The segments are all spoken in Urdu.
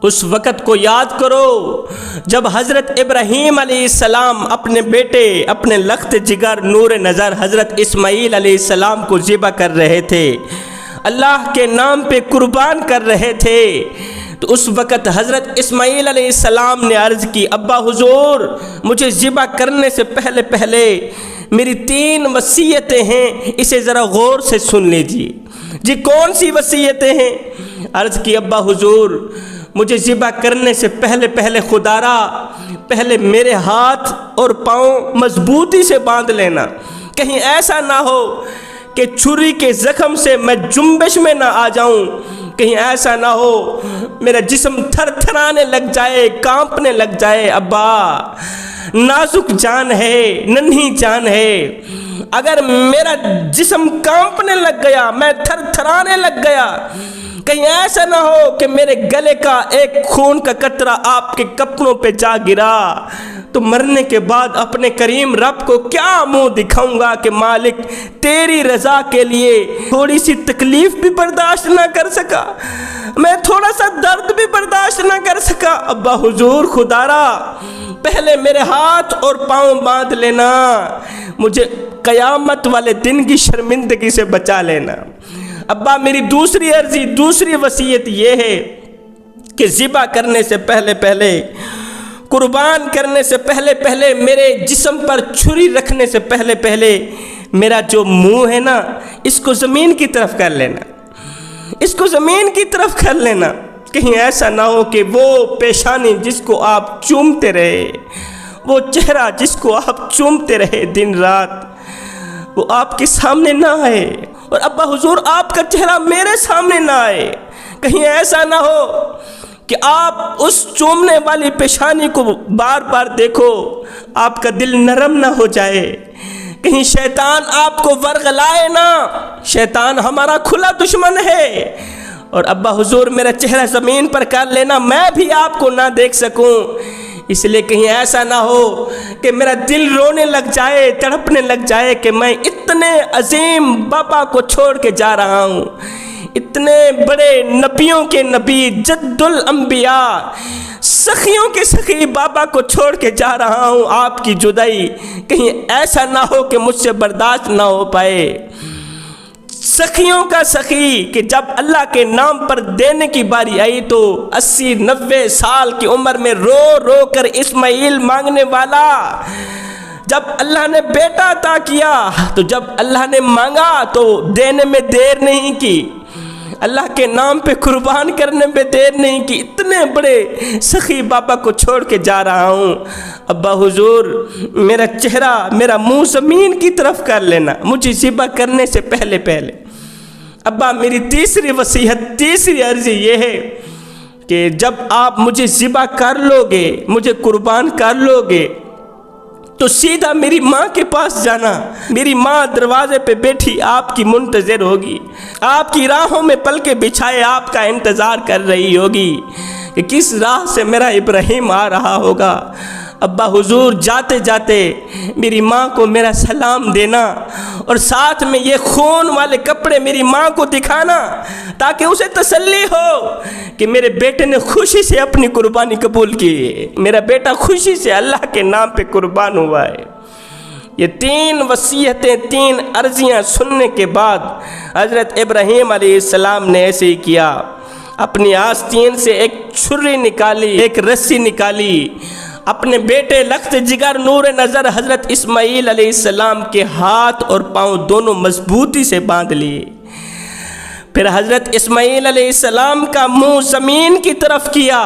اس وقت کو یاد کرو جب حضرت ابراہیم علیہ السلام اپنے بیٹے، اپنے لخت جگر نور نظر حضرت اسماعیل علیہ السلام کو ذبح کر رہے تھے، اللہ کے نام پہ قربان کر رہے تھے۔ تو اس وقت حضرت اسماعیل علیہ السلام نے عرض کی، ابا حضور مجھے ذبح کرنے سے پہلے میری 3 وصیتیں ہیں، اسے ذرا غور سے سن لیجیے۔ جی کون سی وصیتیں ہیں؟ عرض کی، ابا حضور مجھے ذبح کرنے سے پہلے خدا را پہلے میرے ہاتھ اور پاؤں مضبوطی سے باندھ لینا، کہیں ایسا نہ ہو کہ چھری کے زخم سے میں جنبش میں نہ آ جاؤں، کہیں ایسا نہ ہو میرا جسم تھر تھرانے لگ جائے، کانپنے لگ جائے۔ ابا نازک جان ہے، ننھی جان ہے، اگر میرا جسم کانپنے لگ گیا، میں تھر تھرانے لگ گیا، کہیں ایسا نہ ہو کہ میرے گلے کا ایک خون کا قطرہ آپ کے کپڑوں پہ جا گرا، تو مرنے کے بعد اپنے کریم رب کو کیا منہ دکھاؤں گا کہ مالک تیری رضا کے لیے تھوڑی سی تکلیف بھی برداشت نہ کر سکا، میں تھوڑا سا درد بھی برداشت نہ کر سکا۔ ابا حضور خدا را پہلے میرے ہاتھ اور پاؤں باندھ لینا، مجھے قیامت والے دن کی شرمندگی سے بچا لینا۔ ابا میری دوسری عرضی، دوسری وصیت یہ ہے کہ ذبح کرنے سے پہلے قربان کرنے سے پہلے میرے جسم پر چھری رکھنے سے پہلے میرا جو منہ ہے نا، اس کو زمین کی طرف کر لینا، اس کو زمین کی طرف کر لینا، کہیں ایسا نہ ہو کہ وہ پیشانی جس کو آپ چومتے رہے، وہ چہرہ جس کو آپ چومتے رہے دن رات، وہ آپ کے سامنے نہ آئے، اور ابا حضور آپ کا چہرہ میرے سامنے نہ آئے، کہیں ایسا نہ ہو کہ آپ اس چومنے والی پیشانی کو بار بار دیکھو، آپ کا دل نرم نہ ہو جائے، کہیں شیطان آپ کو ورغلائے نہ، شیطان ہمارا کھلا دشمن ہے۔ اور ابا حضور میرا چہرہ زمین پر کر لینا، میں بھی آپ کو نہ دیکھ سکوں، اس لیے کہیں ایسا نہ ہو کہ میرا دل رونے لگ جائے، تڑپنے لگ جائے کہ میں اتنے عظیم بابا کو چھوڑ کے جا رہا ہوں، اتنے بڑے نبیوں کے نبی، جد الانبیاء، سخیوں کے سخی بابا کو چھوڑ کے جا رہا ہوں، آپ کی جدائی کہیں ایسا نہ ہو کہ مجھ سے برداشت نہ ہو پائے۔ سخیوں کا سخی کہ جب اللہ کے نام پر دینے کی باری آئی تو 80-90 سال کی عمر میں رو رو کر اسماعیل مانگنے والا، جب اللہ نے بیٹا عطا کیا تو جب اللہ نے مانگا تو دینے میں دیر نہیں کی، اللہ کے نام پہ قربان کرنے میں دیر نہیں کی، اتنے بڑے سخی بابا کو چھوڑ کے جا رہا ہوں۔ ابا حضور میرا چہرہ، میرا منہ زمین کی طرف کر لینا، مجھے ذبح کرنے سے پہلے۔ ابا میری تیسری وصیت، تیسری عرضی یہ ہے کہ جب آپ مجھے ذبح کر لو گے، مجھے قربان کر لو گے، تو سیدھا میری ماں کے پاس جانا، میری ماں دروازے پہ بیٹھی آپ کی منتظر ہوگی، آپ کی راہوں میں پلکیں بچھائے آپ کا انتظار کر رہی ہوگی کہ کس راہ سے میرا ابراہیم آ رہا ہوگا۔ ابا حضور جاتے جاتے میری ماں کو میرا سلام دینا، اور ساتھ میں یہ خون والے کپڑے میری ماں کو دکھانا تاکہ اسے تسلی ہو کہ میرے بیٹے نے خوشی سے اپنی قربانی قبول کی ہے، میرا بیٹا خوشی سے اللہ کے نام پہ قربان ہوا ہے۔ یہ 3 وصیتیں، 3 عرضیاں سننے کے بعد حضرت ابراہیم علیہ السلام نے ایسے ہی کیا، اپنی آستین سے ایک چھری نکالی، ایک رسی نکالی، اپنے بیٹے لخت جگر نور نظر حضرت اسماعیل علیہ السلام کے ہاتھ اور پاؤں دونوں مضبوطی سے باندھ لیے، پھر حضرت اسماعیل علیہ السلام کا منہ زمین کی طرف کیا،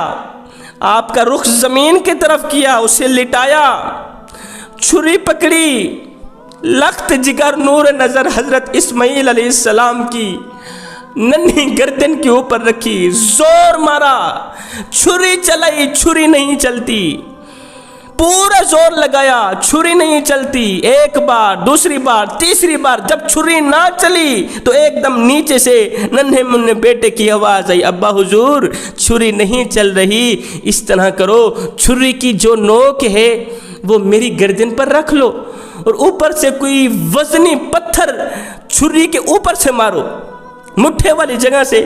آپ کا رخ زمین کی طرف کیا، اسے لٹایا، چھری پکڑی، لخت جگر نور نظر حضرت اسماعیل علیہ السلام کی ننھی گردن کے اوپر رکھی، زور مارا، چھری چلائی، چھری نہیں چلتی، پورا زور لگایا، چھری نہیں چلتی، ایک بار، دوسری بار، تیسری بار، جب چھری نہ چلی تو ایک دم نیچے سے ننھے منھے بیٹے کی آواز آئی، ابا حضور چھری نہیں چل رہی، اس طرح کرو، چھری کی جو نوک ہے وہ میری گردن پر رکھ لو، اور اوپر سے کوئی وزنی پتھر چھری کے اوپر سے مارو، مٹھے والی جگہ سے